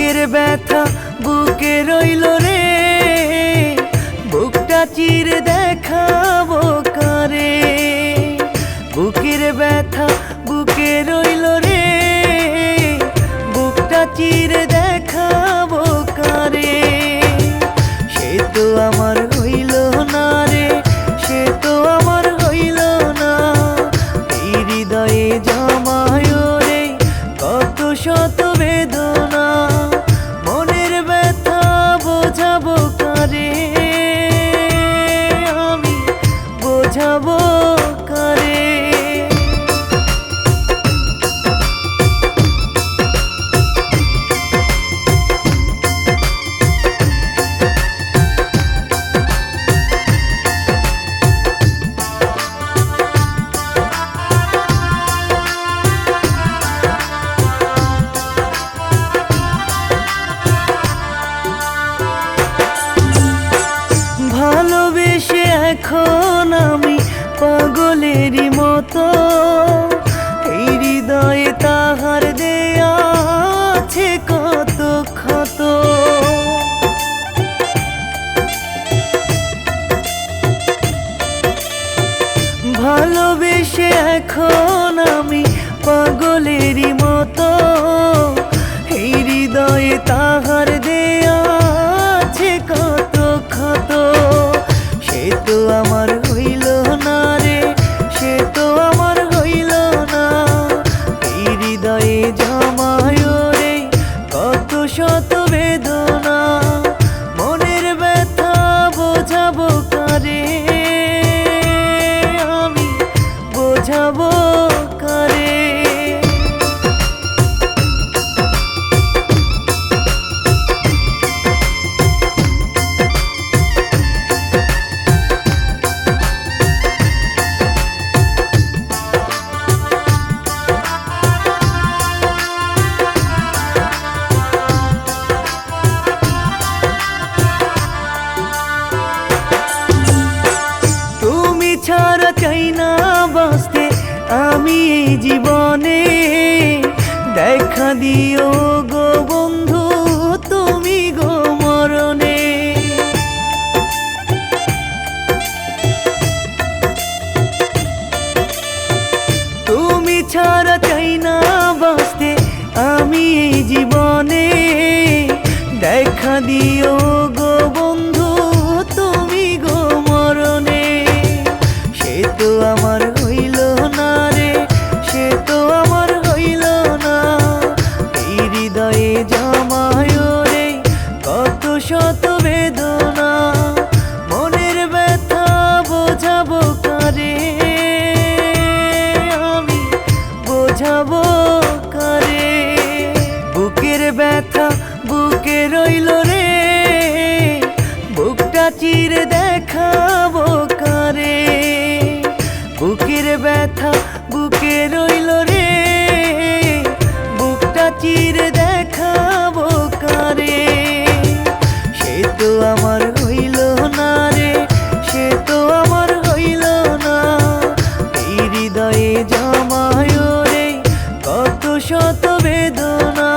বুকের ব্যথা বুকে রইল রে, বুকটা চিরে দেখাবো কারে। বুকের ব্যথা বুকে রইল রে, বুকটা চিরে দেখাবো কারে। সে তো আমার হইল না রে, সে তো আমার হইল না। এই হৃদয়ে জমায় রে কত শত বেদনা, মনের ব্যথা বোঝাবো কারে, আমি বোঝাবো কারে। ভালোবেসে এখন আমি পাগলেরই মতো, এই হৃদয়ে তাহার দেয়া আছে কত ক্ষত। ভালোবেসে এখন আমি পাগলেরই মতো, এই হৃদয়ে তাহার দেয়া আছে কত ক্ষত। সে তো আমার হইল না রে, সে তো আমার হইল না। এই হৃদয়ে জমায় রে কত শত বেদনা, মনের ব্যথা বোঝাবো কারে, আমি বোঝাবো কারে। ছাড়া চাই না বাঁচতে আমি এই জীবনে, দেখা দিও গো বন্ধু তুমি গো মরণে। তুমি ছাড়া চাই না বাঁচতে আমি এই জীবনে, দেখা দিও গো বন্ধু তুমি গো মরণে। সে তো আমার হইল না রে, সে তো আমার হইল না। এই হৃদয়ে জমায় রে কত শত বেদনা, মনের ব্যথা বোঝাবো কারে, আমি বোঝাবো কারে। বুকের ব্যথা বুকে রইল রে, বুকটা চিরে দেখাবো কারে। বুকের ব্যথা বুকে রইল রে, বুকটা চিরে দেখাবো কারে। সে তো আমার হইল না রে, সে তো আমার হইল না। এই হৃদয়ে জমায় রে কত শত বেদনা।